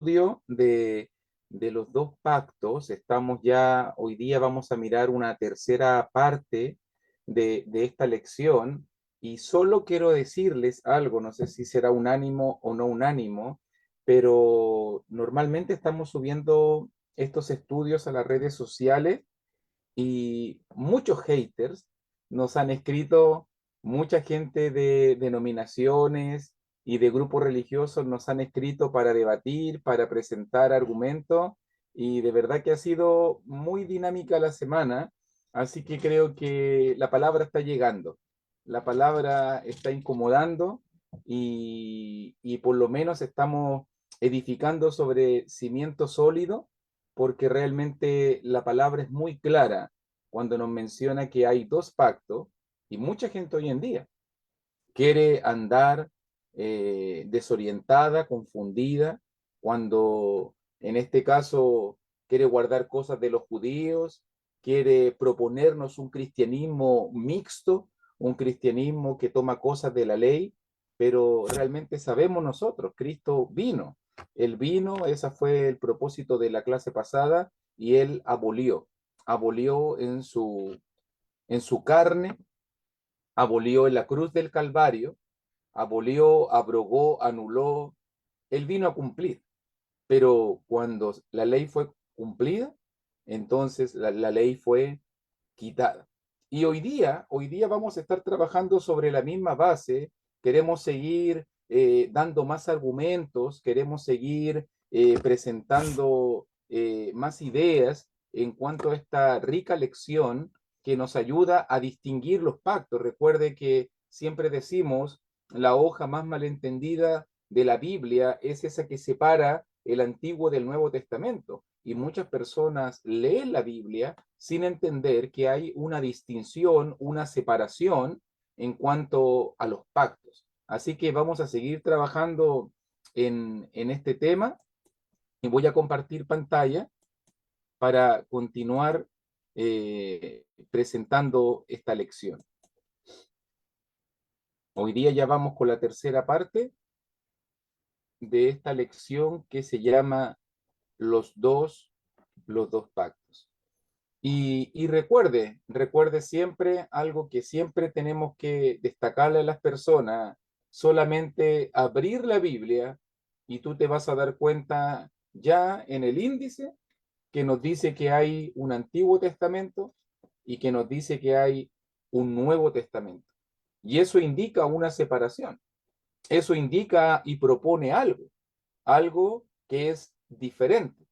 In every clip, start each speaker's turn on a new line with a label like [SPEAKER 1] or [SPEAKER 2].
[SPEAKER 1] estudio de los dos pactos. Estamos ya, hoy día vamos a mirar una tercera parte de esta lección y solo quiero decirles algo, no sé si será unánimo o no unánimo, pero normalmente estamos subiendo estos estudios a las redes sociales y muchos haters nos han escrito, mucha gente de denominaciones y de grupos religiosos nos han escrito para debatir, para presentar argumentos, y de verdad que ha sido muy dinámica la semana, así que creo que la palabra está llegando, la palabra está incomodando y por lo menos estamos edificando sobre cimiento sólido, porque realmente la palabra es muy clara cuando nos menciona que hay dos pactos, y mucha gente hoy en día quiere andar desorientada, confundida, cuando en este caso quiere guardar cosas de los judíos, quiere proponernos un cristianismo mixto, un cristianismo que toma cosas de la ley, pero realmente sabemos nosotros, Cristo vino, él vino, ese fue el propósito de la clase pasada, y él abolió en su carne, abolió en la cruz del Calvario, abolió, abrogó, anuló, él vino a cumplir. Pero cuando la ley fue cumplida, entonces la ley fue quitada. Y hoy día vamos a estar trabajando sobre la misma base, queremos seguir dando más argumentos, queremos seguir presentando más ideas en cuanto a esta rica lección que nos ayuda a distinguir los pactos. Recuerde que siempre decimos, la hoja más malentendida de la Biblia es esa que separa el Antiguo del Nuevo Testamento. Y muchas personas leen la Biblia sin entender que hay una distinción, una separación en cuanto a los pactos. Así que vamos a seguir trabajando en este tema y voy a compartir pantalla para continuar presentando esta lección. Hoy día ya vamos con la tercera parte de esta lección que se llama los dos, los dos pactos. Y recuerde siempre algo que siempre tenemos que destacarle a las personas: solamente abrir la Biblia y tú te vas a dar cuenta ya en el índice que nos dice que hay un Antiguo Testamento y que nos dice que hay un Nuevo Testamento. Y eso indica una separación, eso indica y propone algo que es diferente.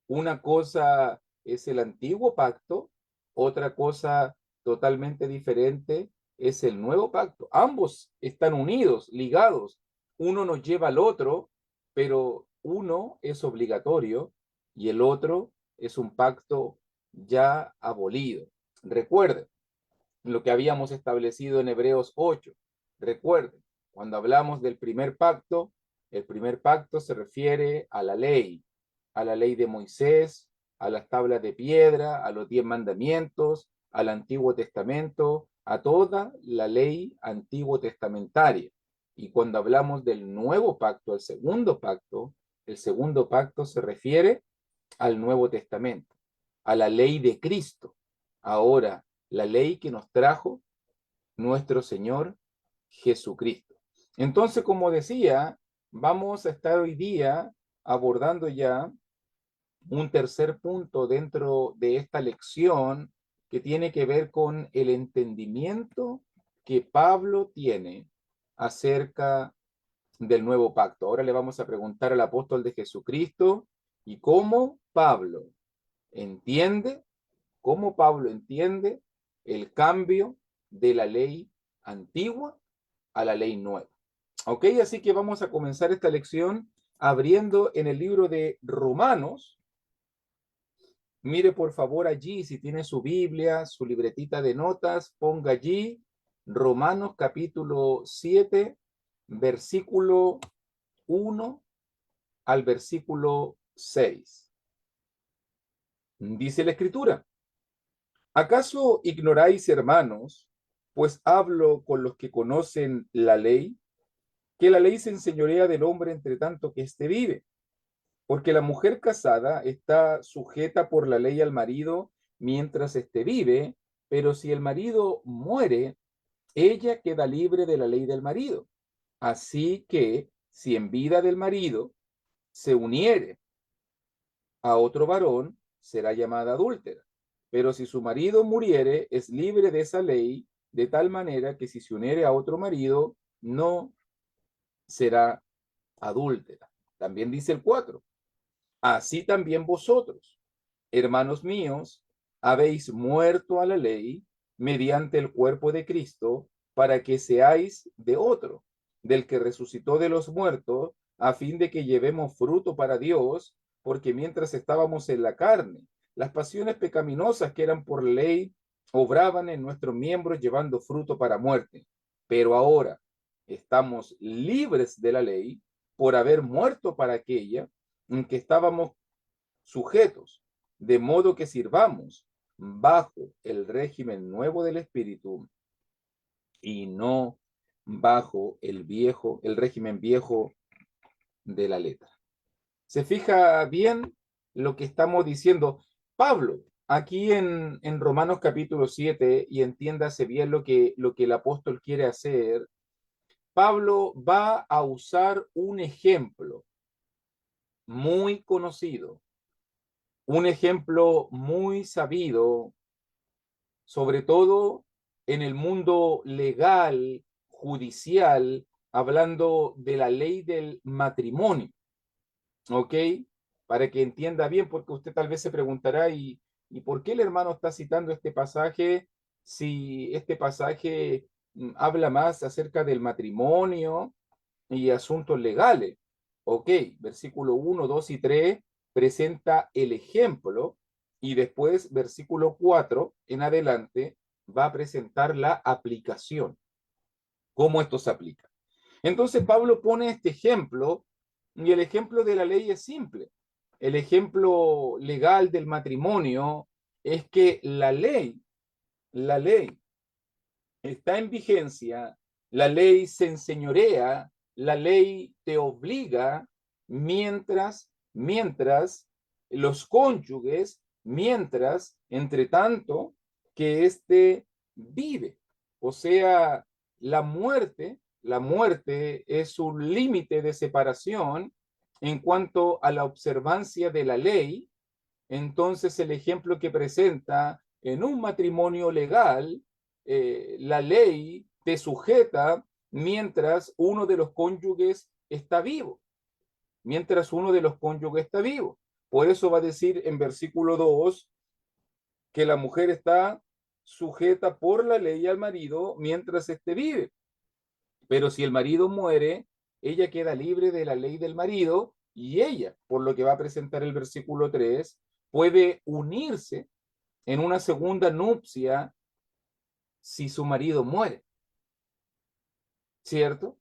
[SPEAKER 1] Una cosa es el antiguo pacto, otra cosa totalmente diferente es el nuevo pacto. Ambos están unidos, ligados. Uno nos lleva al otro, pero uno es obligatorio y el otro es un pacto ya abolido. Recuerden lo que habíamos establecido en Hebreos 8. Recuerden, cuando hablamos del primer pacto, el primer pacto se refiere a la ley de Moisés, a las tablas de piedra, a los 10 mandamientos, al Antiguo Testamento, a toda la ley antiguo testamentaria. Y cuando hablamos del nuevo pacto, el segundo pacto se refiere al Nuevo Testamento, a la ley de Cristo. Ahora, la ley que nos trajo nuestro Señor Jesucristo. Entonces, como decía, vamos a estar hoy día abordando ya un tercer punto dentro de esta lección que tiene que ver con el entendimiento que Pablo tiene acerca del nuevo pacto. Ahora le vamos a preguntar al apóstol de Jesucristo y entiende, cómo Pablo entiende el cambio de la ley antigua a la ley nueva. Ok, así que vamos a comenzar esta lección abriendo en el libro de Romanos. Mire por favor allí, si tiene su Biblia, su libretita de notas, ponga allí Romanos capítulo 7, versículo 1 al versículo 6. Dice la Escritura: ¿acaso ignoráis, hermanos, pues hablo con los que conocen la ley, que la ley se enseñorea del hombre entre tanto que éste vive? Porque la mujer casada está sujeta por la ley al marido mientras éste vive, pero si el marido muere, ella queda libre de la ley del marido. Así que si en vida del marido se uniere a otro varón, será llamada adúltera. Pero si su marido muriere, es libre de esa ley, de tal manera que si se uniere a otro marido, no será adúltera. También dice el 4. Así también vosotros, hermanos míos, habéis muerto a la ley mediante el cuerpo de Cristo, para que seáis de otro, del que resucitó de los muertos, a fin de que llevemos fruto para Dios, porque mientras estábamos en la carne, las pasiones pecaminosas que eran por ley obraban en nuestros miembros llevando fruto para muerte. Pero ahora estamos libres de la ley por haber muerto para aquella en que estábamos sujetos, de modo que sirvamos bajo el régimen nuevo del Espíritu y no bajo el régimen viejo de la letra. ¿Se fija bien lo que estamos diciendo? Pablo, aquí en Romanos capítulo 7, y entiéndase bien lo que el apóstol quiere hacer, Pablo va a usar un ejemplo muy conocido, un ejemplo muy sabido, sobre todo en el mundo legal, judicial, hablando de la ley del matrimonio, ¿ok? Para que entienda bien, porque usted tal vez se preguntará, ¿y por qué el hermano está citando este pasaje si este pasaje habla más acerca del matrimonio y asuntos legales? Ok, versículo 1, 2 y 3 presenta el ejemplo y después versículo 4 en adelante va a presentar la aplicación, cómo esto se aplica. Entonces Pablo pone este ejemplo y el ejemplo de la ley es simple. El ejemplo legal del matrimonio es que la ley está en vigencia, la ley se enseñorea, la ley te obliga mientras los cónyuges, entre tanto, que éste vive. O sea, la muerte es un límite de separación en cuanto a la observancia de la ley. Entonces, el ejemplo que presenta en un matrimonio legal, la ley te sujeta mientras uno de los cónyuges está vivo, mientras uno de los cónyuges está vivo. Por eso va a decir en versículo 2 que la mujer está sujeta por la ley al marido mientras éste vive. Pero si el marido muere, ella queda libre de la ley del marido y ella, por lo que va a presentar el versículo 3, puede unirse en una segunda nupcia si su marido muere, ¿cierto?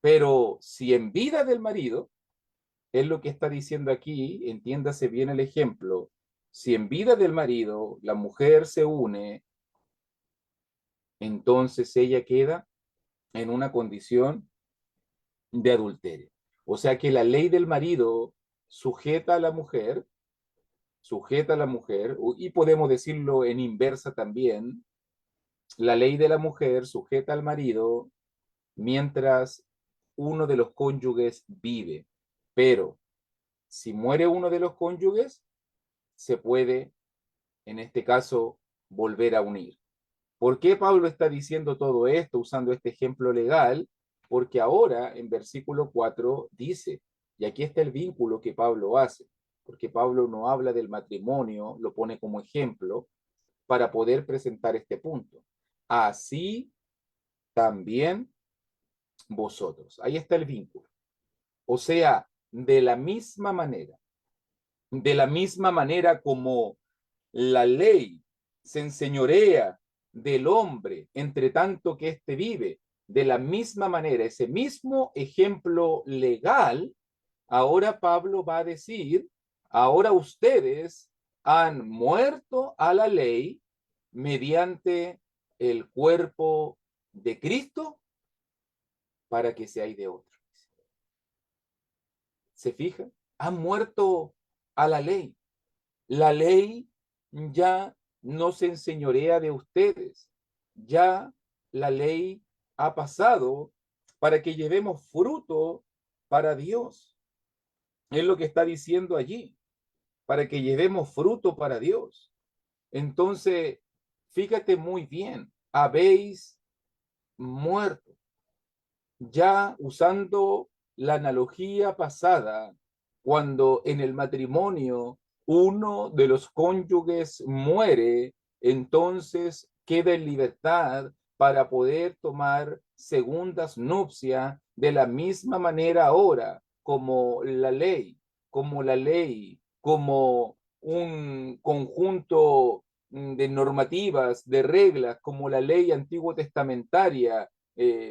[SPEAKER 1] Pero si en vida del marido, es lo que está diciendo aquí, entiéndase bien el ejemplo, si en vida del marido la mujer se une, entonces ella queda en una condición de adulterio. O sea que la ley del marido sujeta a la mujer, sujeta a la mujer, y podemos decirlo en inversa también, la ley de la mujer sujeta al marido mientras uno de los cónyuges vive. Pero si muere uno de los cónyuges, se puede, en este caso, volver a unir. ¿Por qué Pablo está diciendo todo esto usando este ejemplo legal? Porque ahora en versículo 4 dice, y aquí está el vínculo que Pablo hace, porque Pablo no habla del matrimonio, lo pone como ejemplo para poder presentar este punto. Así también vosotros. Ahí está el vínculo. O sea, de la misma manera como la ley se enseñorea del hombre entre tanto que éste vive, de la misma manera, ese mismo ejemplo legal, ahora Pablo va a decir, ahora ustedes han muerto a la ley mediante el cuerpo de Cristo para que seáis de otro. ¿Se fija? Han muerto a la ley. La ley ya no se enseñorea de ustedes. Ya la ley ha pasado para que llevemos fruto para Dios. Es lo que está diciendo allí, para que llevemos fruto para Dios. Entonces, fíjate muy bien, habéis muerto. Ya usando la analogía pasada, cuando en el matrimonio uno de los cónyuges muere, entonces queda en libertad para poder tomar segundas nupcias de la misma manera ahora, como la ley, como un conjunto de normativas, de reglas, como la ley antiguo testamentaria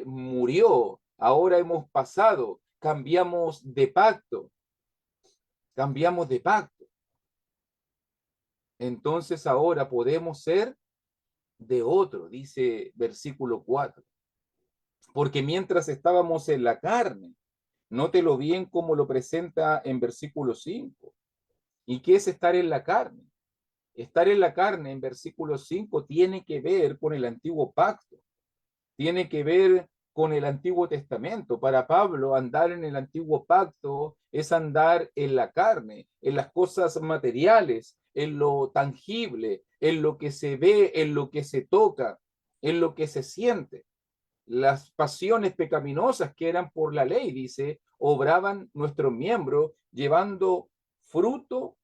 [SPEAKER 1] murió, ahora hemos pasado, cambiamos de pacto. Entonces ahora podemos ser de otro, dice versículo 4. Porque mientras estábamos en la carne, nótelo bien como lo presenta en versículo 5. ¿Y qué es estar en la carne? Estar en la carne en versículo 5 tiene que ver con el antiguo pacto, tiene que ver con el Antiguo Testamento. Para Pablo, andar en el Antiguo Pacto es andar en la carne, en las cosas materiales, en lo tangible, en lo que se ve, en lo que se toca, en lo que se siente. Las pasiones pecaminosas que eran por la ley, dice, obraban nuestros miembros fruto,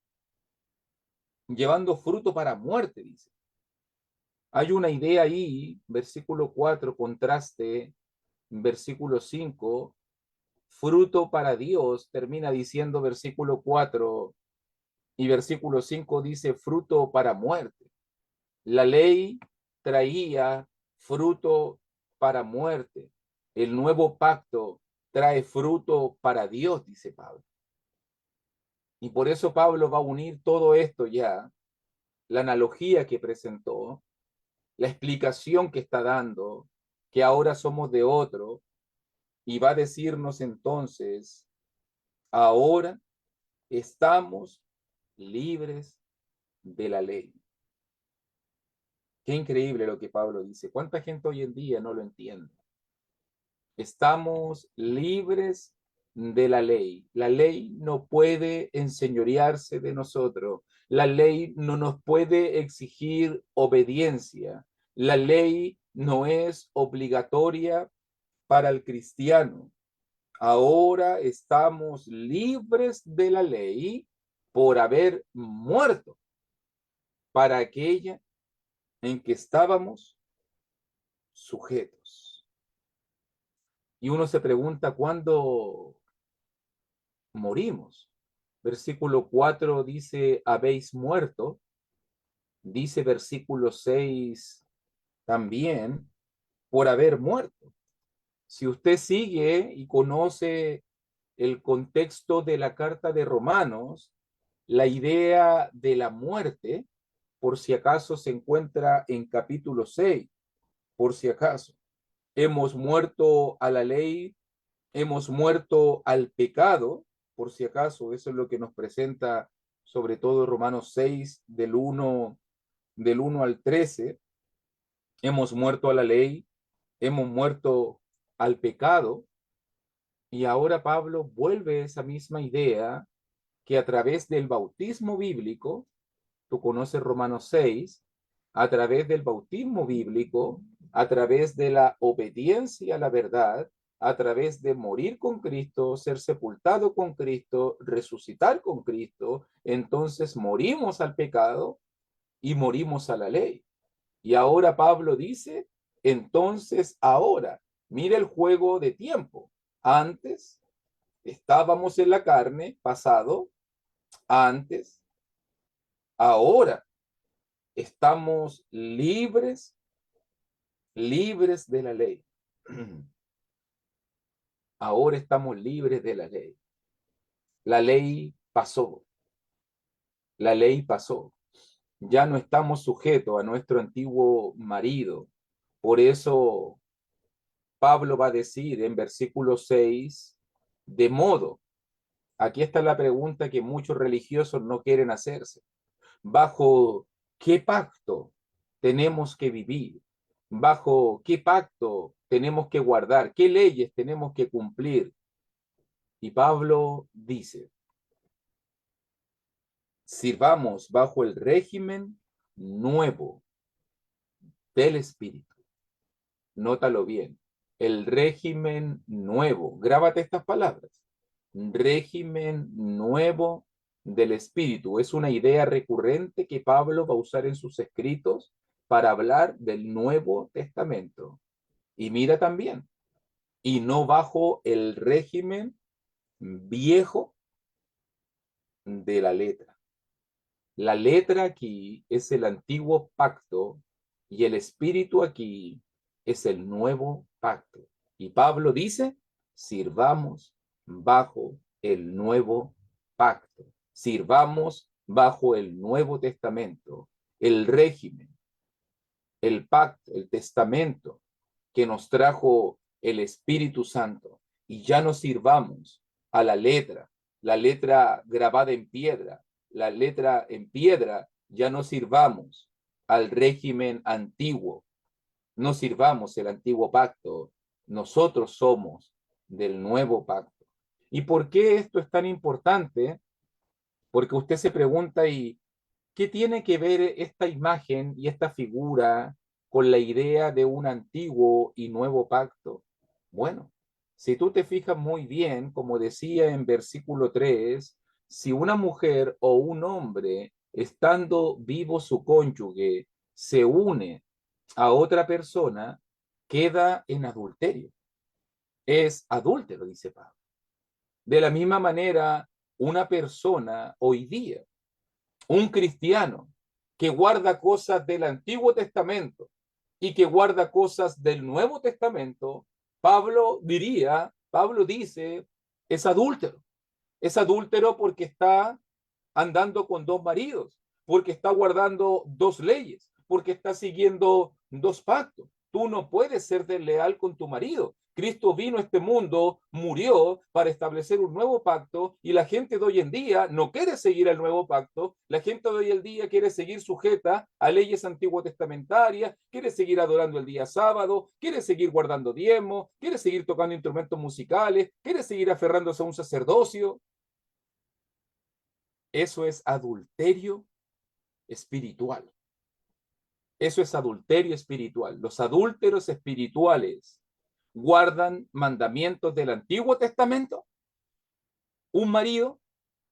[SPEAKER 1] llevando fruto para muerte, dice. Hay una idea ahí, versículo 4, contraste, versículo 5, fruto para Dios, termina diciendo versículo 4 y versículo 5 dice fruto para muerte. La ley traía fruto para muerte. El nuevo pacto trae fruto para Dios, dice Pablo. Y por eso Pablo va a unir todo esto ya, la analogía que presentó, la explicación que está dando, que ahora somos de otro, y va a decirnos entonces, ahora estamos libres de la ley. Qué increíble lo que Pablo dice. ¿Cuánta gente hoy en día no lo entiende? Estamos libres de la ley. La ley no puede enseñorearse de nosotros. La ley no nos puede exigir obediencia. La ley no es obligatoria para el cristiano. Ahora estamos libres de la ley por haber muerto para aquella en que estábamos sujetos. Y uno se pregunta cuándo morimos. Versículo 4 dice, habéis muerto. Dice versículo 6 también, por haber muerto. Si usted sigue y conoce el contexto de la carta de Romanos, la idea de la muerte, por si acaso, se encuentra en capítulo 6, por si acaso. Hemos muerto a la ley, hemos muerto al pecado, por si acaso, eso es lo que nos presenta sobre todo Romanos 6, del 1 al 13. Hemos muerto a la ley, hemos muerto al pecado, y ahora Pablo vuelve a esa misma idea que a través del bautismo bíblico, tú conoces Romanos 6, a través del bautismo bíblico, a través de la obediencia a la verdad, a través de morir con Cristo, ser sepultado con Cristo, resucitar con Cristo, entonces morimos al pecado y morimos a la ley. Y ahora Pablo dice, entonces ahora, mira el juego de tiempo. Antes estábamos en la carne, pasado, antes, ahora estamos libres de la ley. Ahora estamos libres de la ley. La ley pasó. La ley pasó. Ya no estamos sujetos a nuestro antiguo marido. Por eso Pablo va a decir en versículo 6, de modo Aquí está la pregunta que muchos religiosos no quieren hacerse. ¿Bajo qué pacto tenemos que vivir? ¿Bajo qué pacto tenemos que guardar? ¿Qué leyes tenemos que cumplir? Y Pablo dice, sirvamos bajo el régimen nuevo del Espíritu. Nótalo bien, el régimen nuevo. Grábate estas palabras. Régimen nuevo del Espíritu. Es una idea recurrente que Pablo va a usar en sus escritos para hablar del Nuevo Testamento. Y mira también, y no bajo el régimen viejo de la letra. La letra aquí es el antiguo pacto y el espíritu aquí es el nuevo pacto. Y Pablo dice, sirvamos bajo el nuevo pacto, sirvamos bajo el Nuevo Testamento, el régimen, el pacto, el testamento que nos trajo el Espíritu Santo, y ya no sirvamos a la letra grabada en piedra, la letra en piedra, ya no sirvamos al régimen antiguo, no sirvamos el antiguo pacto, nosotros somos del nuevo pacto. ¿Y por qué esto es tan importante? Porque usted se pregunta, ¿y qué tiene que ver esta imagen y esta figura con la idea de un antiguo y nuevo pacto? Bueno, si tú te fijas muy bien, como decía en versículo 3, si una mujer o un hombre, estando vivo su cónyuge, se une a otra persona, queda en adulterio. Es adúltero, dice Pablo. De la misma manera, una persona hoy día, un cristiano que guarda cosas del Antiguo Testamento y que guarda cosas del Nuevo Testamento, Pablo dice, es adúltero porque está andando con dos maridos, porque está guardando dos leyes, porque está siguiendo dos pactos. Tú no puedes ser desleal con tu marido. Cristo vino a este mundo, murió para establecer un nuevo pacto y la gente de hoy en día no quiere seguir el nuevo pacto. La gente de hoy en día quiere seguir sujeta a leyes antiguo testamentarias, quiere seguir adorando el día sábado, quiere seguir guardando diezmos, quiere seguir tocando instrumentos musicales, quiere seguir aferrándose a un sacerdocio. Eso es adulterio espiritual. Eso es adulterio espiritual. Los adúlteros espirituales guardan mandamientos del Antiguo Testamento, un marido,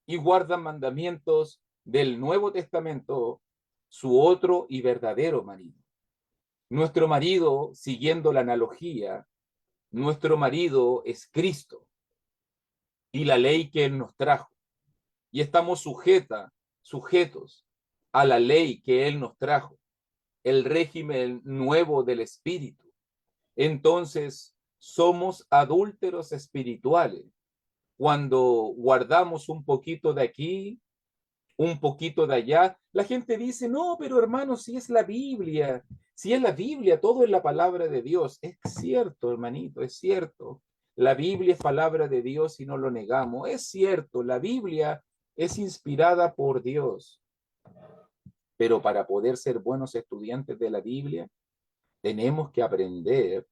[SPEAKER 1] y guardan mandamientos del Nuevo Testamento, su otro y verdadero marido. Nuestro marido, siguiendo la analogía, nuestro marido es Cristo y la ley que Él nos trajo. Y estamos sujetos a la ley que Él nos trajo, el régimen nuevo del Espíritu. Entonces, somos adúlteros espirituales cuando guardamos un poquito de aquí, un poquito de allá. La gente dice, no, pero hermano, si es la Biblia, si es la Biblia, todo es la palabra de Dios. Es cierto, hermanito, es cierto. La Biblia es palabra de Dios y no lo negamos. Es cierto, la Biblia es inspirada por Dios. Pero para poder ser buenos estudiantes de la Biblia, tenemos que aprender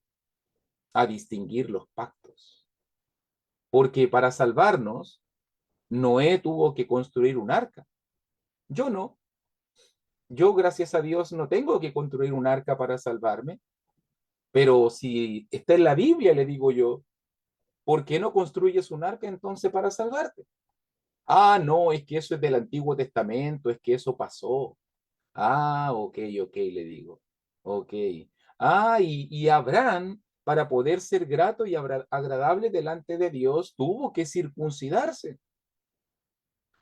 [SPEAKER 1] a distinguir los pactos. Porque para salvarnos, Noé tuvo que construir un arca. Yo no. Yo, gracias a Dios, no tengo que construir un arca para salvarme. Pero si está en la Biblia, le digo yo, ¿por qué no construyes un arca entonces para salvarte? Ah, no, es que eso es del Antiguo Testamento, es que eso pasó. Ah, ok, le digo. Ok. Ah, y Abraham, para poder ser grato y agradable delante de Dios, tuvo que circuncidarse.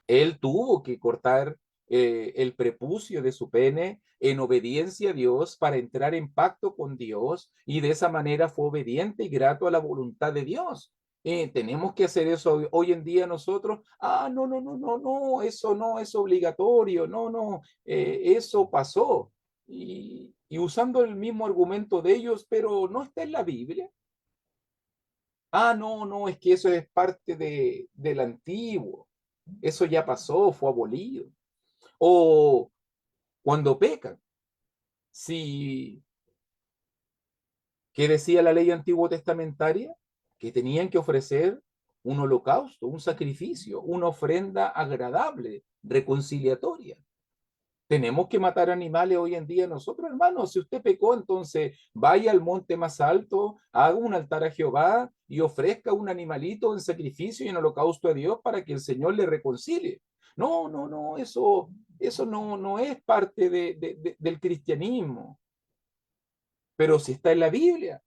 [SPEAKER 1] Él tuvo que cortar el prepucio de su pene en obediencia a Dios para entrar en pacto con Dios y de esa manera fue obediente y grato a la voluntad de Dios. Tenemos que hacer eso hoy en día nosotros. Ah, no, eso no es obligatorio, no, eso pasó. Y usando el mismo argumento de ellos, pero no está en la Biblia. Ah, no, no, es que eso es parte del antiguo. Eso ya pasó, fue abolido. O cuando pecan, si, ¿qué decía la ley antiguo testamentaria? Que tenían que ofrecer un holocausto, un sacrificio, una ofrenda agradable, reconciliatoria. Tenemos que matar animales hoy en día nosotros, hermanos. Si usted pecó, entonces vaya al monte más alto, haga un altar a Jehová y ofrezca un animalito en sacrificio y en holocausto a Dios para que el Señor le reconcilie. No, no, no, eso no, no es parte del cristianismo, pero si está en la Biblia.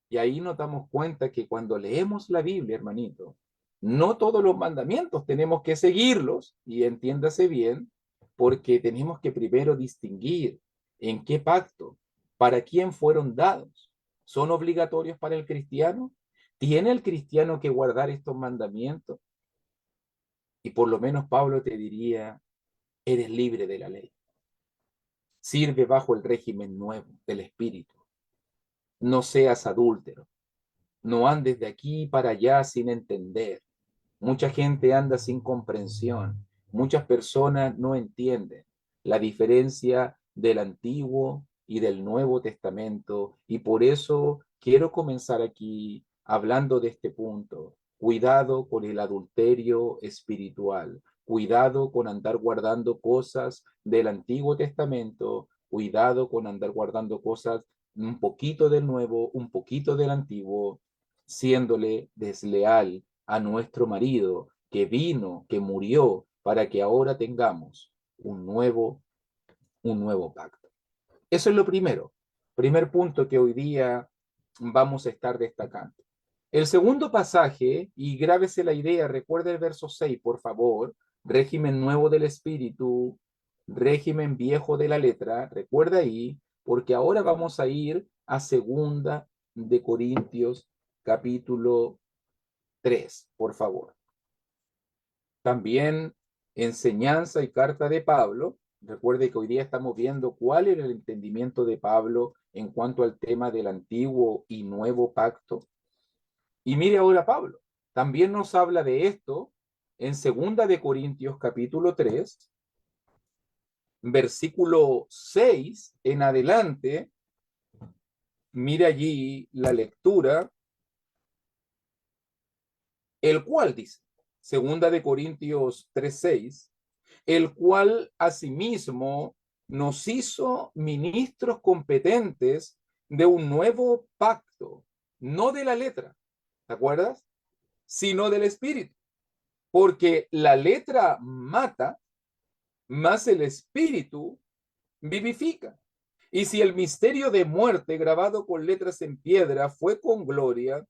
[SPEAKER 1] Y ahí nos damos cuenta que cuando leemos la Biblia, hermanito, no todos los mandamientos tenemos que seguirlos, y entiéndase bien, porque tenemos que primero distinguir en qué pacto, para quién fueron dados. ¿Son obligatorios para el cristiano? ¿Tiene el cristiano que guardar estos mandamientos? Y por lo menos Pablo te diría, eres libre de la ley. Sirve bajo el régimen nuevo del Espíritu. No seas adúltero. No andes de aquí para allá sin entender. Mucha gente anda sin comprensión. Muchas personas no entienden la diferencia del Antiguo y del Nuevo Testamento. Y por eso quiero comenzar aquí hablando de este punto. Cuidado con el adulterio espiritual. Cuidado con andar guardando cosas del Antiguo Testamento. Cuidado con andar guardando cosas un poquito del Nuevo, un poquito del Antiguo, siéndole desleal a nuestro marido que vino, que murió, para que ahora tengamos un nuevo pacto. Eso es lo primero. Primer punto que hoy día vamos a estar destacando. El segundo pasaje, y grábese la idea, recuerde el verso 6, por favor, régimen nuevo del espíritu, régimen viejo de la letra, recuerda ahí, porque ahora vamos a ir a segunda de Corintios capítulo 3, por favor. También enseñanza y carta de Pablo. Recuerde que hoy día estamos viendo cuál era el entendimiento de Pablo en cuanto al tema del antiguo y nuevo pacto. Y mire ahora Pablo, también nos habla de esto en segunda de Corintios capítulo 3, versículo 6 en adelante. Mire allí la lectura, el cual dice, segunda de Corintios 3:6, el cual asimismo nos hizo ministros competentes de un nuevo pacto, no de la letra, ¿te acuerdas? Sino del espíritu, porque la letra mata, más el espíritu vivifica. Y si el misterio de muerte grabado con letras en piedra fue con gloria,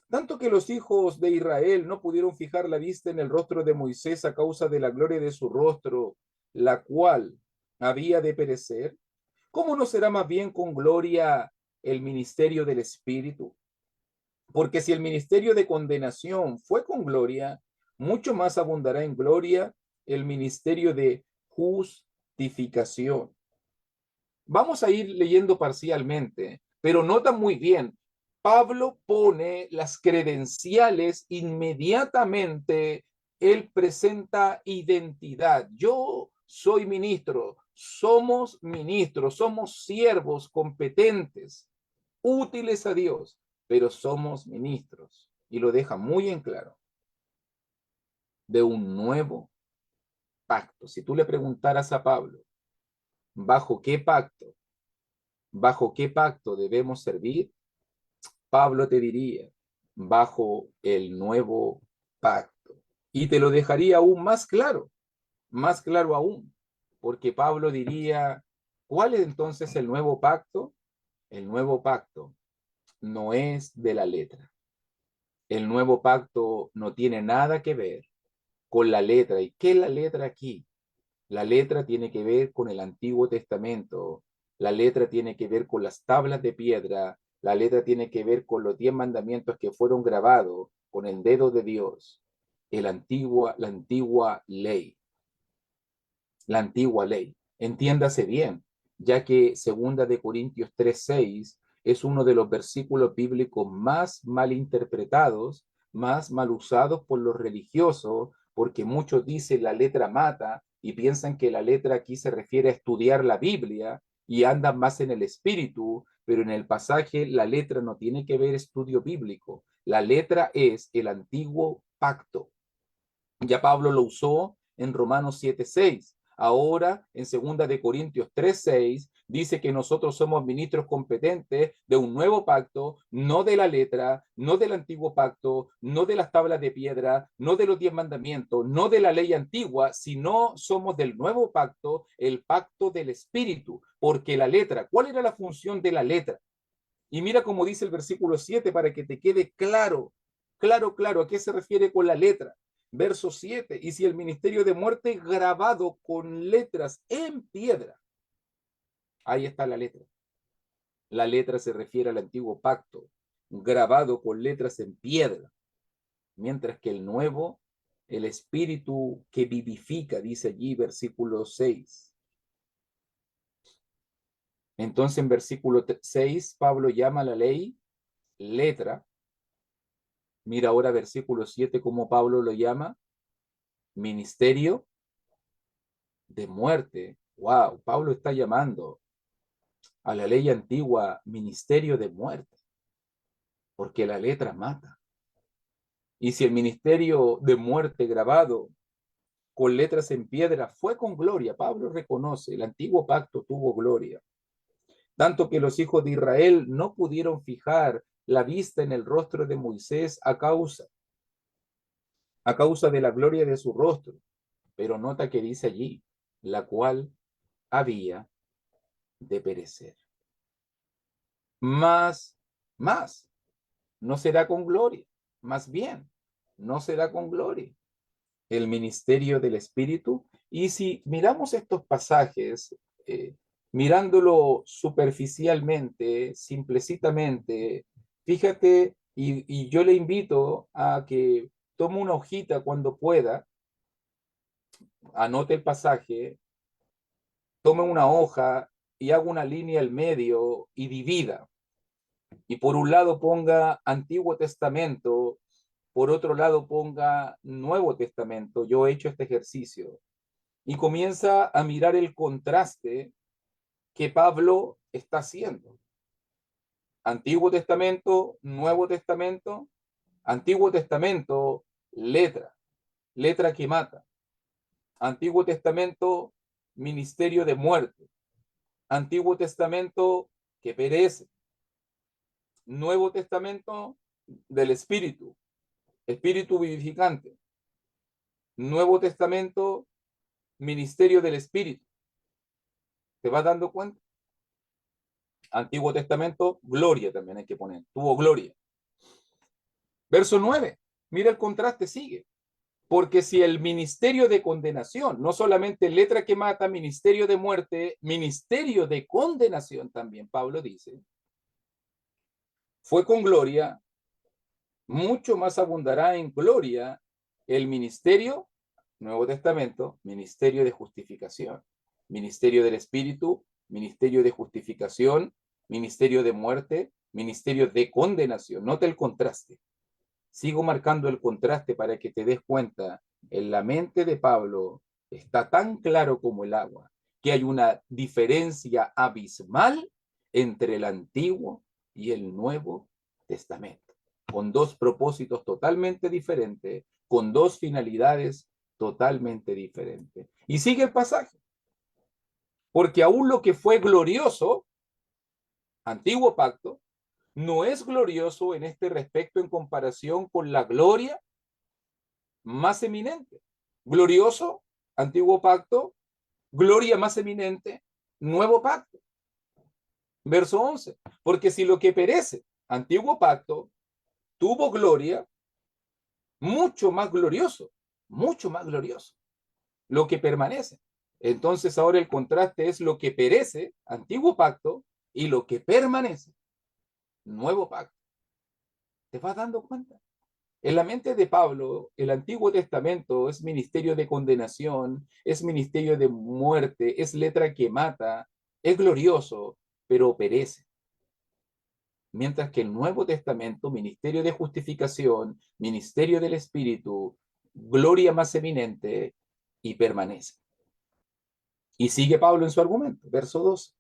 [SPEAKER 1] tanto que los hijos de Israel no pudieron fijar la vista en el rostro de Moisés a causa de la gloria de su rostro, la cual había de perecer, ¿cómo no será más bien con gloria el ministerio del Espíritu? Porque si el ministerio de condenación fue con gloria, mucho más abundará en gloria el ministerio de justificación. Vamos a ir leyendo parcialmente, pero nota muy bien, Pablo pone las credenciales inmediatamente, él presenta identidad. Yo soy ministro, somos siervos competentes, útiles a Dios, pero somos ministros. Y lo deja muy en claro, de un nuevo pacto. Si tú le preguntaras a Pablo, ¿bajo qué pacto? ¿Bajo qué pacto debemos servir? Pablo te diría, bajo el nuevo pacto. Y te lo dejaría aún más claro aún, porque Pablo diría, ¿cuál es entonces el nuevo pacto? El nuevo pacto no es de la letra. El nuevo pacto no tiene nada que ver con la letra. ¿Y qué es la letra aquí? La letra tiene que ver con el Antiguo Testamento, la letra tiene que ver con las tablas de piedra, la letra tiene que ver con los 10 mandamientos que fueron grabados con el dedo de Dios, la antigua ley, la antigua ley. Entiéndase bien, ya que segunda de Corintios 3:6 es uno de los versículos bíblicos más mal interpretados, más mal usados por los religiosos, porque muchos dicen la letra mata y piensan que la letra aquí se refiere a estudiar la Biblia y andan más en el espíritu, pero en el pasaje la letra no tiene que ver estudio bíblico. La letra es el antiguo pacto. Ya Pablo lo usó en Romanos 7:6. Ahora, en 2 Corintios 3:6, dice que nosotros somos ministros competentes de un nuevo pacto, no de la letra, no del antiguo pacto, no de las tablas de piedra, no de los 10 mandamientos, no de la ley antigua, sino somos del nuevo pacto, el pacto del Espíritu. Porque la letra, ¿cuál era la función de la letra? Y mira cómo dice el versículo 7 para que te quede claro, claro, ¿a qué se refiere con la letra? Verso 7, y si el ministerio de muerte grabado con letras en piedra, ahí está la letra. La letra se refiere al antiguo pacto, grabado con letras en piedra, mientras que el nuevo, el espíritu que vivifica, dice allí versículo 6. Entonces en versículo 6, Pablo llama a la ley letra. Mira ahora versículo 7, como Pablo lo llama, ministerio de muerte. Wow, Pablo está llamando a la ley antigua ministerio de muerte, porque la letra mata. Y si el ministerio de muerte grabado con letras en piedra fue con gloria, Pablo reconoce, el antiguo pacto tuvo gloria, tanto que los hijos de Israel no pudieron fijar la vista en el rostro de Moisés a causa de la gloria de su rostro. Pero nota que dice allí, la cual había de perecer. Más, más, no será con gloria, más bien, no será con gloria el ministerio del Espíritu. Y si miramos estos pasajes, mirándolo superficialmente, simplecitamente, fíjate, y yo le invito a que tome una hojita cuando pueda, anote el pasaje, tome una hoja y haga una línea al medio y divida. Y por un lado ponga Antiguo Testamento, por otro lado ponga Nuevo Testamento. Yo he hecho este ejercicio. Y comienza a mirar el contraste que Pablo está haciendo. Antiguo Testamento, Nuevo Testamento, Antiguo Testamento, letra, letra que mata. Antiguo Testamento, ministerio de muerte. Antiguo Testamento que perece. Nuevo Testamento del Espíritu, Espíritu vivificante. Nuevo Testamento, ministerio del Espíritu. ¿Te vas dando cuenta? Antiguo Testamento, gloria también hay que poner. Tuvo gloria. Verso 9. Mira el contraste, sigue. Porque si el ministerio de condenación, no solamente letra que mata, ministerio de muerte, ministerio de condenación también, Pablo dice, fue con gloria, mucho más abundará en gloria el ministerio, Nuevo Testamento, ministerio de justificación, ministerio del Espíritu, ministerio de justificación, ministerio de muerte, ministerio de condenación. Nota el contraste. Sigo marcando el contraste para que te des cuenta. En la mente de Pablo está tan claro como el agua que hay una diferencia abismal entre el Antiguo y el Nuevo Testamento, con dos propósitos totalmente diferentes, con dos finalidades totalmente diferentes. Y sigue el pasaje, porque aún lo que fue glorioso, antiguo pacto, no es glorioso en este respecto en comparación con la gloria más eminente. Glorioso, antiguo pacto, gloria más eminente, nuevo pacto. Verso 11, porque si lo que perece, antiguo pacto, tuvo gloria, mucho más glorioso, lo que permanece. Entonces ahora el contraste es lo que perece, antiguo pacto, y lo que permanece, nuevo pacto. ¿Te vas dando cuenta? En la mente de Pablo, el Antiguo Testamento es ministerio de condenación, es ministerio de muerte, es letra que mata, es glorioso, pero perece. Mientras que el Nuevo Testamento, ministerio de justificación, ministerio del Espíritu, gloria más eminente y permanece. Y sigue Pablo en su argumento, verso 2.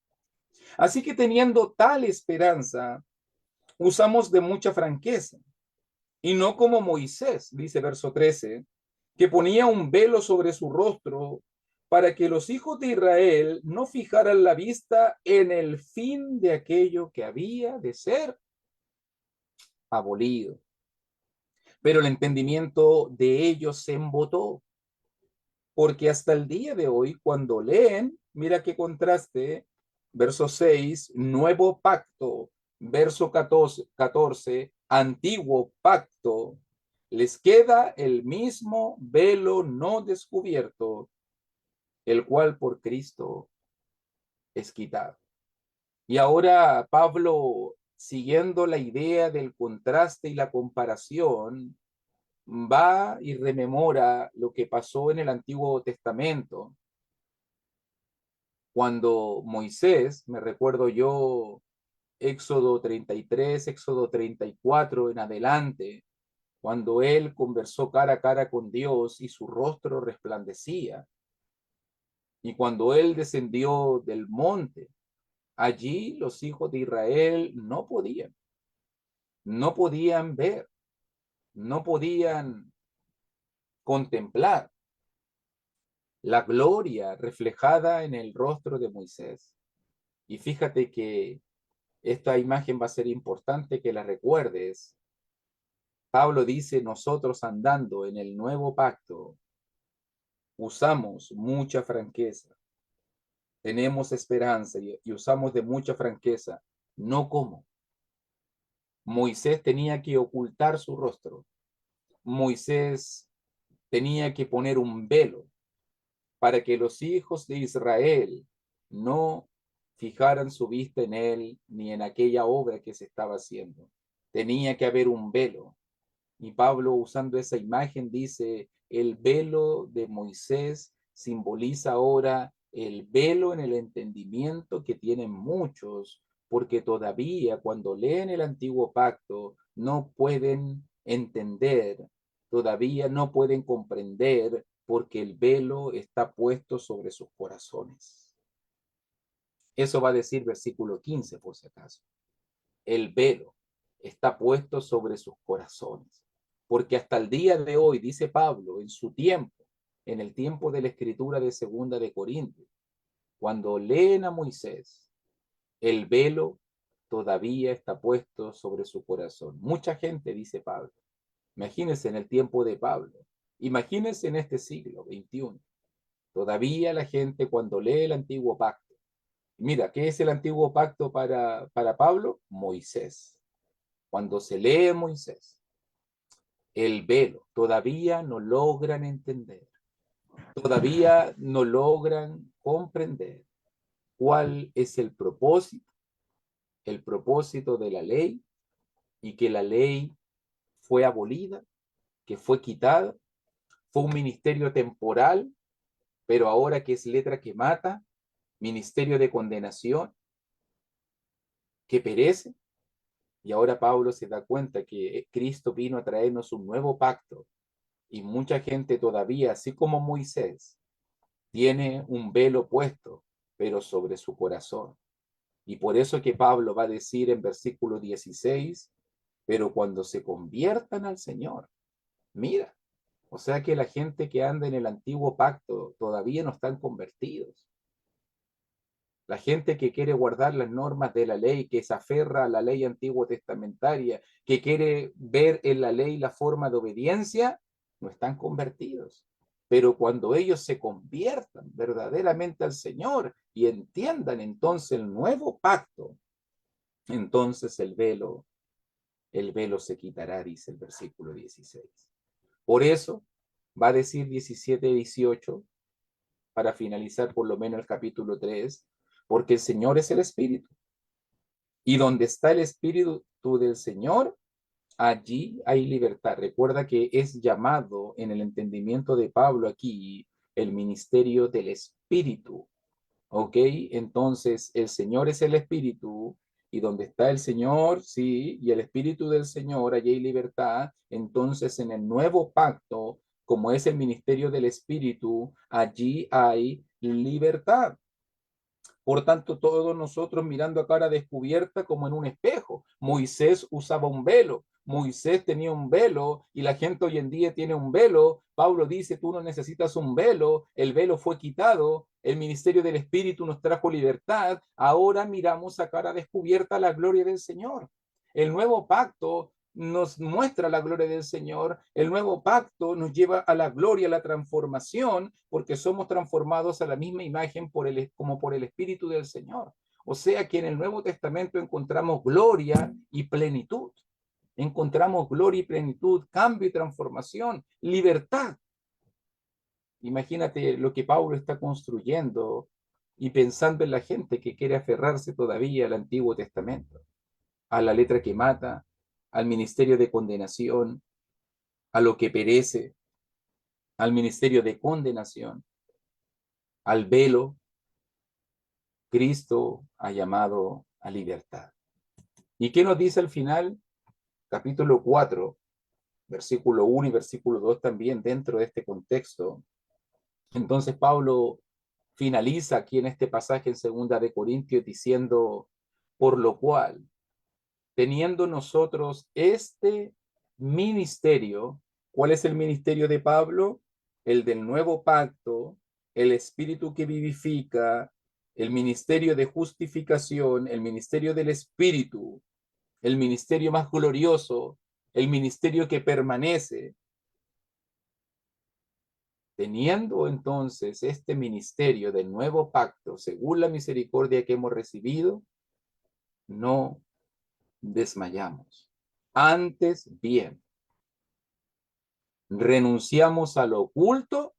[SPEAKER 1] Así que teniendo tal esperanza, usamos de mucha franqueza, y no como Moisés, dice verso 13, que ponía un velo sobre su rostro para que los hijos de Israel no fijaran la vista en el fin de aquello que había de ser abolido. Pero el entendimiento de ellos se embotó, porque hasta el día de hoy, cuando leen, mira qué contraste, verso 6, nuevo pacto, verso 14, antiguo pacto, les queda el mismo velo no descubierto, el cual por Cristo es quitado. Y ahora Pablo, siguiendo la idea del contraste y la comparación, va y rememora lo que pasó en el Antiguo Testamento, cuando Moisés, me recuerdo yo, Éxodo 33, Éxodo 34 en adelante, cuando él conversó cara a cara con Dios y su rostro resplandecía, y cuando él descendió del monte, allí los hijos de Israel no podían ver, no podían contemplar la gloria reflejada en el rostro de Moisés. Y fíjate que esta imagen va a ser importante que la recuerdes. Pablo dice, nosotros andando en el nuevo pacto, usamos mucha franqueza, tenemos esperanza y usamos de mucha franqueza, no como. Moisés tenía que ocultar su rostro. Moisés tenía que poner un velo para que los hijos de Israel no fijaran su vista en él ni en aquella obra que se estaba haciendo. Tenía que haber un velo. Y Pablo, usando esa imagen, dice, el velo de Moisés simboliza ahora el velo en el entendimiento que tienen muchos, porque todavía cuando leen el antiguo pacto no pueden entender, todavía no pueden comprender, porque el velo está puesto sobre sus corazones. Eso va a decir versículo 15, por si acaso. El velo está puesto sobre sus corazones. Porque hasta el día de hoy, dice Pablo, en su tiempo, en el tiempo de la escritura de Segunda de Corintios, cuando leen a Moisés, el velo todavía está puesto sobre su corazón. Mucha gente, dice Pablo. Imagínense en el tiempo de Pablo. Imagínense en este siglo XXI. Todavía la gente cuando lee el antiguo pacto. Mira, ¿qué es el antiguo pacto para Pablo? Moisés. Cuando se lee Moisés, el velo, todavía no logran entender, todavía no logran comprender cuál es el propósito de la ley, y que la ley fue abolida, que fue quitada, fue un ministerio temporal, pero ahora que es letra que mata, ministerio de condenación, que perece. Y ahora Pablo se da cuenta que Cristo vino a traernos un nuevo pacto, y mucha gente todavía, así como Moisés, tiene un velo puesto, pero sobre su corazón. Y por eso que Pablo va a decir en versículo 16, pero cuando se conviertan al Señor, mira, o sea que la gente que anda en el antiguo pacto todavía no están convertidos. La gente que quiere guardar las normas de la ley, que se aferra a la ley antiguo testamentaria, que quiere ver en la ley la forma de obediencia, no están convertidos. Pero cuando ellos se conviertan verdaderamente al Señor y entiendan entonces el nuevo pacto, entonces el velo se quitará, dice el versículo 16. Por eso va a decir 17 y 18, para finalizar por lo menos el capítulo 3, porque el Señor es el Espíritu. Y donde está el Espíritu del Señor, allí hay libertad. Recuerda que es llamado en el entendimiento de Pablo aquí el ministerio del Espíritu. ¿Ok? Entonces, el Señor es el Espíritu, y donde está el Señor, sí, y el Espíritu del Señor, allí hay libertad. Entonces, en el nuevo pacto, como es el ministerio del Espíritu, allí hay libertad. Por tanto, todos nosotros mirando a cara descubierta como en un espejo. Moisés usaba un velo, Moisés tenía un velo y la gente hoy en día tiene un velo. Pablo dice, tú no necesitas un velo, el velo fue quitado, el ministerio del Espíritu nos trajo libertad, ahora miramos a cara descubierta la gloria del Señor. El nuevo pacto nos muestra la gloria del Señor, el nuevo pacto nos lleva a la gloria, a la transformación, porque somos transformados a la misma imagen como por el Espíritu del Señor. O sea que en el Nuevo Testamento encontramos gloria y plenitud. Encontramos gloria y plenitud, cambio y transformación, libertad. Imagínate lo que Pablo está construyendo y pensando en la gente que quiere aferrarse todavía al Antiguo Testamento, a la letra que mata, al ministerio de condenación, a lo que perece, al ministerio de condenación, al velo. Cristo ha llamado a libertad. ¿Y qué nos dice al final? Capítulo 4, versículo 1 y versículo 2 también dentro de este contexto. Entonces Pablo finaliza aquí en este pasaje en segunda de Corintios diciendo, por lo cual, teniendo nosotros este ministerio, ¿cuál es el ministerio de Pablo? El del nuevo pacto, el espíritu que vivifica, el ministerio de justificación, el ministerio del espíritu, el ministerio más glorioso, el ministerio que permanece. Teniendo entonces este ministerio del nuevo pacto, según la misericordia que hemos recibido, no desmayamos. Antes bien, renunciamos a lo oculto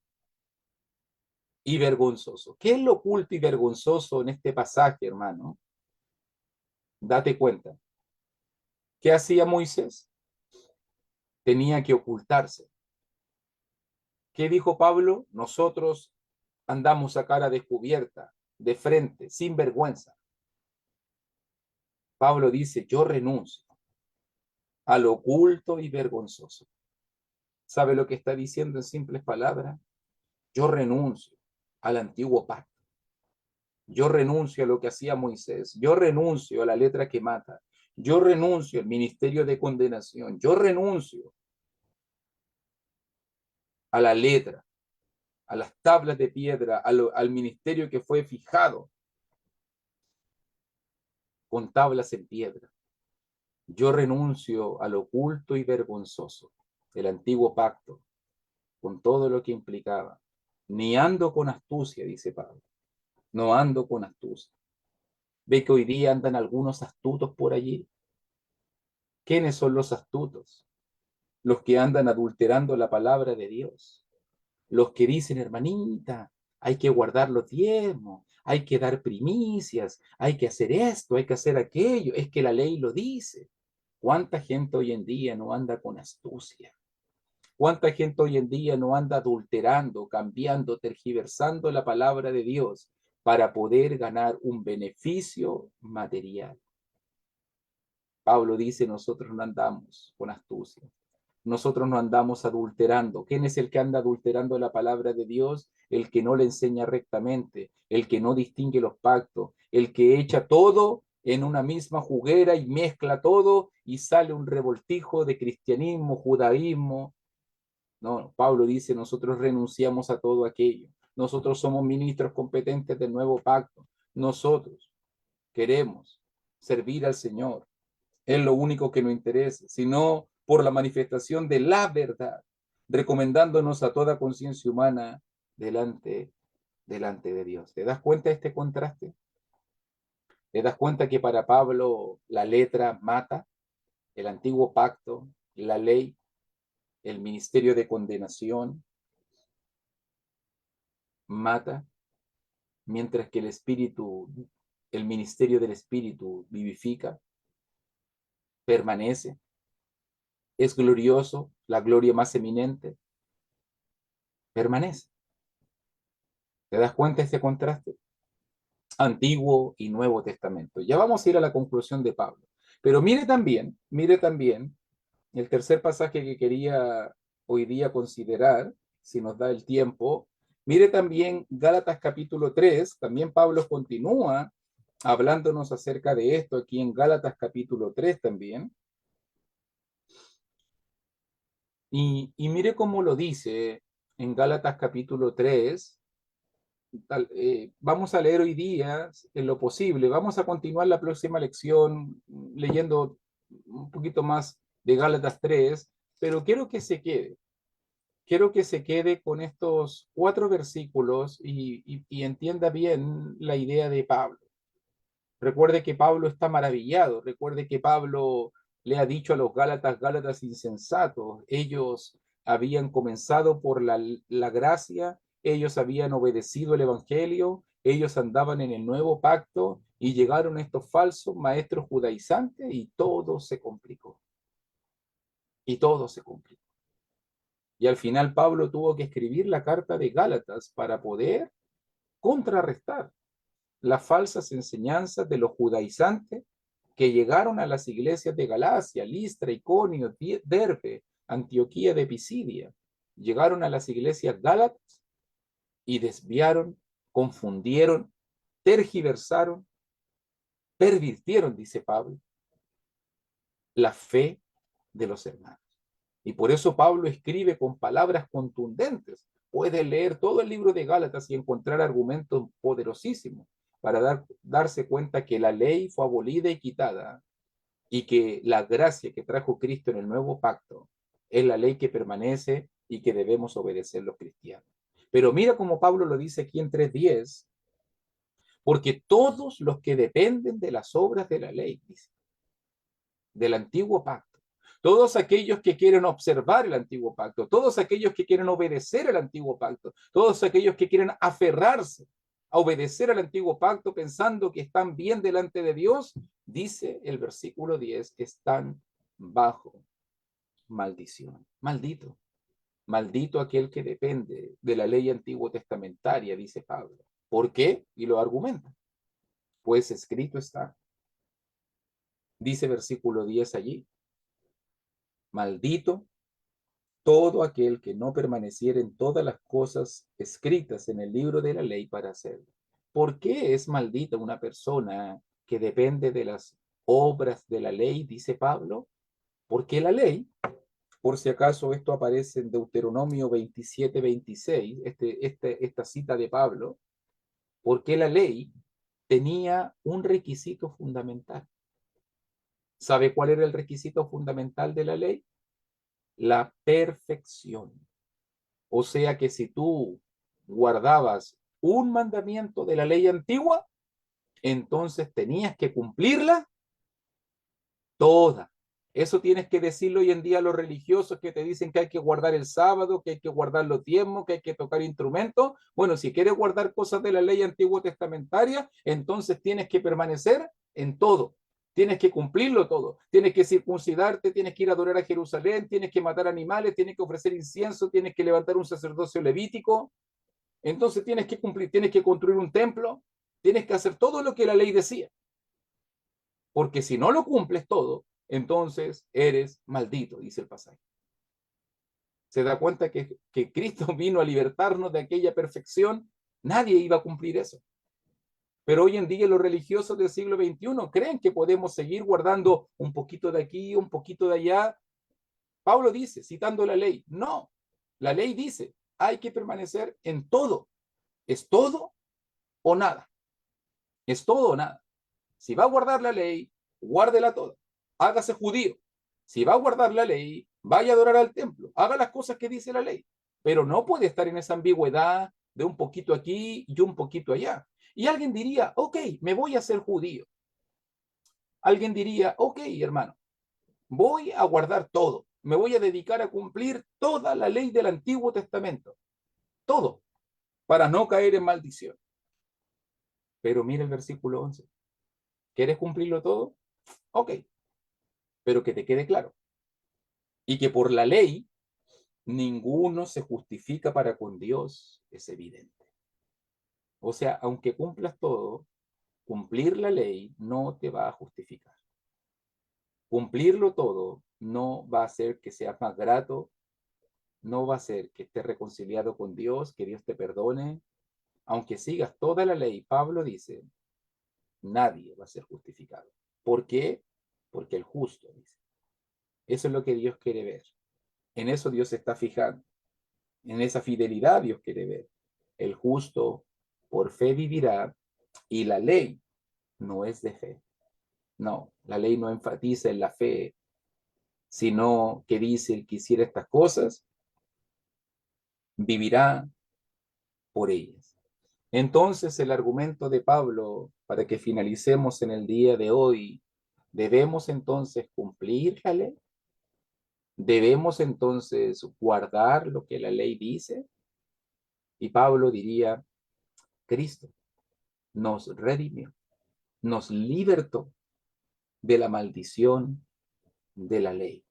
[SPEAKER 1] y vergonzoso. ¿Qué es lo oculto y vergonzoso en este pasaje, hermano? Date cuenta. ¿Qué hacía Moisés? Tenía que ocultarse. ¿Qué dijo Pablo? Nosotros andamos a cara descubierta, de frente, sin vergüenza. Pablo dice, yo renuncio a lo oculto y vergonzoso. ¿Sabe lo que está diciendo en simples palabras? Yo renuncio al antiguo pacto. Yo renuncio a lo que hacía Moisés. Yo renuncio a la letra que mata. Yo renuncio al ministerio de condenación. Yo renuncio a la letra, a las tablas de piedra, al ministerio que fue fijado con tablas en piedra. Yo renuncio al oculto y vergonzoso, el antiguo pacto, con todo lo que implicaba. Ni ando con astucia, dice Pablo. No ando con astucia. Ve que hoy día andan algunos astutos por allí. ¿Quiénes son los astutos? Los que andan adulterando la palabra de Dios. Los que dicen, hermanita, hay que guardar los diezmos, hay que dar primicias, hay que hacer esto, hay que hacer aquello. Es que la ley lo dice. ¿Cuánta gente hoy en día no anda con astucia? ¿Cuánta gente hoy en día no anda adulterando, cambiando, tergiversando la palabra de Dios para poder ganar un beneficio material? Pablo dice, nosotros no andamos con astucia. Nosotros no andamos adulterando. ¿Quién es el que anda adulterando la palabra de Dios? El que no le enseña rectamente, el que no distingue los pactos, el que echa todo en una misma juguera y mezcla todo y sale un revoltijo de cristianismo, judaísmo. No, Pablo dice, nosotros renunciamos a todo aquello. Nosotros somos ministros competentes del nuevo pacto. Nosotros queremos servir al Señor. Es lo único que nos interesa, sino por la manifestación de la verdad, recomendándonos a toda conciencia humana delante de Dios. ¿Te das cuenta de este contraste? ¿Te das cuenta que para Pablo la letra mata, el antiguo pacto, la ley, el ministerio de condenación mata, mientras que el espíritu, el ministerio del espíritu vivifica, permanece, es glorioso, la gloria más eminente, permanece? ¿Te das cuenta de este contraste? Antiguo y Nuevo Testamento. Ya vamos a ir a la conclusión de Pablo. Pero mire también el tercer pasaje que quería hoy día considerar, si nos da el tiempo. Mire también Gálatas capítulo 3, también Pablo continúa hablándonos acerca de esto aquí en Gálatas capítulo 3 también. Y mire cómo lo dice en Gálatas capítulo 3. Vamos a leer hoy día en lo posible. Vamos a continuar la próxima lección leyendo un poquito más de Gálatas 3, pero quiero que se quede con estos 4 versículos y entienda bien la idea de Pablo. Recuerde que Pablo está maravillado, recuerde que Pablo le ha dicho a los Gálatas, Gálatas insensatos, ellos habían comenzado por la gracia, ellos habían obedecido el Evangelio, ellos andaban en el nuevo pacto y llegaron estos falsos maestros judaizantes y todo se complicó. Y todo se complicó. Y al final Pablo tuvo que escribir la carta de Gálatas para poder contrarrestar las falsas enseñanzas de los judaizantes que llegaron a las iglesias de Galacia, Listra, Iconio, Derbe, Antioquía de Pisidia. Llegaron a las iglesias gálatas y desviaron, confundieron, tergiversaron, pervirtieron, dice Pablo, la fe de los hermanos. Y por eso Pablo escribe con palabras contundentes. Puede leer todo el libro de Gálatas y encontrar argumentos poderosísimos para darse cuenta que la ley fue abolida y quitada y que la gracia que trajo Cristo en el nuevo pacto es la ley que permanece y que debemos obedecer los cristianos. Pero mira como Pablo lo dice aquí en 3:10, porque todos los que dependen de las obras de la ley, dice, del antiguo pacto, todos aquellos que quieren observar el antiguo pacto, todos aquellos que quieren obedecer el antiguo pacto, todos aquellos que quieren aferrarse a obedecer al antiguo pacto pensando que están bien delante de Dios, dice el versículo 10, están bajo maldición. Maldito. Maldito aquel que depende de la ley antiguo testamentaria, dice Pablo. ¿Por qué? Y lo argumenta. Pues escrito está. Dice versículo 10 allí. Maldito todo aquel que no permaneciera en todas las cosas escritas en el libro de la ley para hacerlo. ¿Por qué es maldita una persona que depende de las obras de la ley, dice Pablo? Porque la ley, por si acaso esto aparece en Deuteronomio 27:26, esta cita de Pablo, porque la ley tenía un requisito fundamental. ¿Sabe cuál era el requisito fundamental de la ley? La perfección. O sea que si tú guardabas un mandamiento de la ley antigua, entonces tenías que cumplirla toda. Eso tienes que decirlo hoy en día a los religiosos que te dicen que hay que guardar el sábado, que hay que guardar los diezmos, que hay que tocar instrumentos. Bueno, si quieres guardar cosas de la ley antigua testamentaria, entonces tienes que permanecer en todo. Tienes que cumplirlo todo. Tienes que circuncidarte, tienes que ir a adorar a Jerusalén, tienes que matar animales, tienes que ofrecer incienso, tienes que levantar un sacerdocio levítico. Entonces tienes que cumplir, tienes que construir un templo, tienes que hacer todo lo que la ley decía. Porque si no lo cumples todo, entonces eres maldito, dice el pasaje. Se da cuenta que Cristo vino a libertarnos de aquella perfección, nadie iba a cumplir eso. Pero hoy en día los religiosos del siglo XXI creen que podemos seguir guardando un poquito de aquí, un poquito de allá. Pablo dice, citando la ley, no, la ley dice, hay que permanecer en todo. ¿Es todo o nada? Es todo o nada. Si va a guardar la ley, guárdela toda. Hágase judío. Si va a guardar la ley, vaya a adorar al templo. Haga las cosas que dice la ley. Pero no puede estar en esa ambigüedad de un poquito aquí y un poquito allá. Y alguien diría, ok, me voy a hacer judío. Alguien diría, ok, hermano, voy a guardar todo. Me voy a dedicar a cumplir toda la ley del Antiguo Testamento. Todo. Para no caer en maldición. Pero mira el versículo 11. ¿Quieres cumplirlo todo? Ok. Pero que te quede claro. Y que por la ley ninguno se justifica para con Dios, es evidente. O sea, aunque cumplas todo, cumplir la ley no te va a justificar. Cumplirlo todo no va a hacer que seas más grato, no va a hacer que estés reconciliado con Dios, que Dios te perdone. Aunque sigas toda la ley, Pablo dice, nadie va a ser justificado. ¿Por qué? Porque el justo, dice. Eso es lo que Dios quiere ver. En eso Dios se está fijando. En esa fidelidad Dios quiere ver. El justo por fe vivirá, y la ley no es de fe. No, la ley no enfatiza en la fe, sino que dice el que hiciera estas cosas, vivirá por ellas. Entonces el argumento de Pablo, para que finalicemos en el día de hoy, debemos entonces cumplir la ley, debemos entonces guardar lo que la ley dice, y Pablo diría, Cristo nos redimió, nos libertó de la maldición de la ley.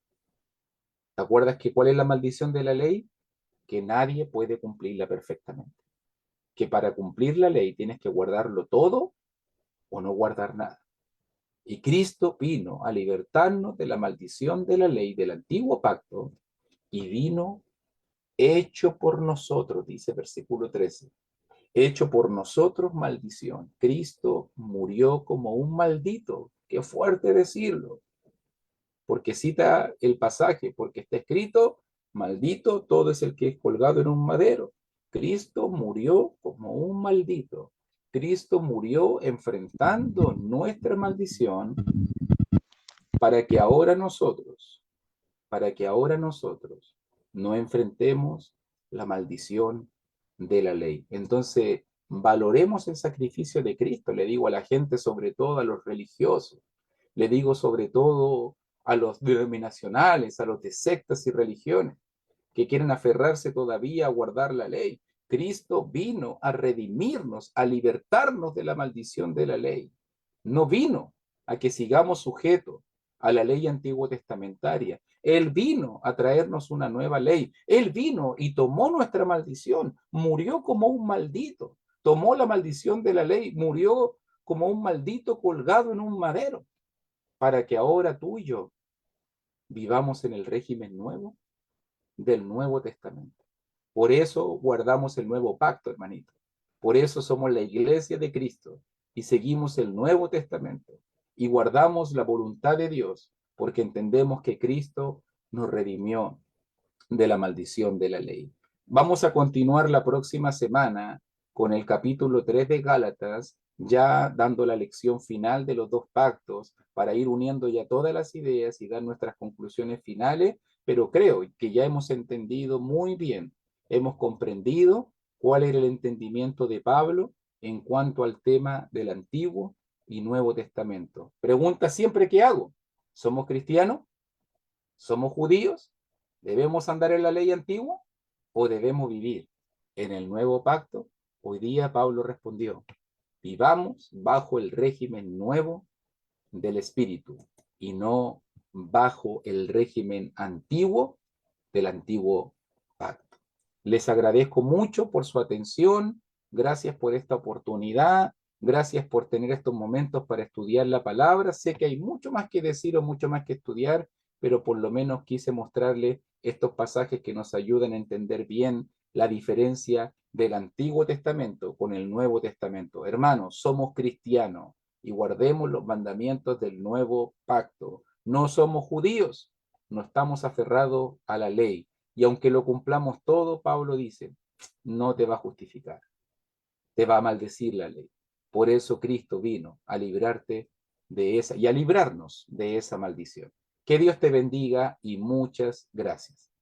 [SPEAKER 1] ¿Te acuerdas que cuál es la maldición de la ley? Que nadie puede cumplirla perfectamente. Que para cumplir la ley tienes que guardarlo todo o no guardar nada. Y Cristo vino a libertarnos de la maldición de la ley del antiguo pacto y vino hecho por nosotros, dice versículo 13, hecho por nosotros maldición. Cristo murió como un maldito. Qué fuerte decirlo, porque cita el pasaje, porque está escrito, maldito todo es el que es colgado en un madero. Cristo murió como un maldito. Cristo murió enfrentando nuestra maldición para que ahora nosotros, para que ahora nosotros no enfrentemos la maldición de la ley. Entonces, valoremos el sacrificio de Cristo, le digo a la gente, sobre todo a los religiosos, le digo sobre todo a los denominacionales, a los de sectas y religiones, que quieren aferrarse todavía a guardar la ley. Cristo vino a redimirnos, a libertarnos de la maldición de la ley. No vino a que sigamos sujetos a la ley antiguo testamentaria. Él vino a traernos una nueva ley. Él vino y tomó nuestra maldición. Murió como un maldito. Tomó la maldición de la ley. Murió como un maldito colgado en un madero. Para que ahora tú y yo vivamos en el régimen nuevo del Nuevo Testamento. Por eso guardamos el nuevo pacto, hermanito. Por eso somos la iglesia de Cristo y seguimos el Nuevo Testamento y guardamos la voluntad de Dios porque entendemos que Cristo nos redimió de la maldición de la ley. Vamos a continuar la próxima semana con el capítulo 3 de Gálatas, ya dando la lección final de los dos pactos para ir uniendo ya todas las ideas y dar nuestras conclusiones finales, pero creo que ya hemos entendido muy bien, hemos comprendido cuál era el entendimiento de Pablo en cuanto al tema del Antiguo y Nuevo Testamento. Pregunta siempre que hago, ¿somos cristianos? ¿Somos judíos? ¿Debemos andar en la ley antigua o debemos vivir en el nuevo pacto? Hoy día Pablo respondió, vivamos bajo el régimen nuevo del Espíritu y no bajo el régimen antiguo del antiguo pacto. Les agradezco mucho por su atención, gracias por esta oportunidad, gracias por tener estos momentos para estudiar la palabra. Sé que hay mucho más que decir o mucho más que estudiar, pero por lo menos quise mostrarles estos pasajes que nos ayudan a entender bien la diferencia del Antiguo Testamento con el Nuevo Testamento. Hermanos, somos cristianos y guardemos los mandamientos del nuevo pacto. No somos judíos, no estamos aferrados a la ley. Y aunque lo cumplamos todo, Pablo dice, no te va a justificar, te va a maldecir la ley. Por eso Cristo vino a librarte de esa y a librarnos de esa maldición. Que Dios te bendiga y muchas gracias.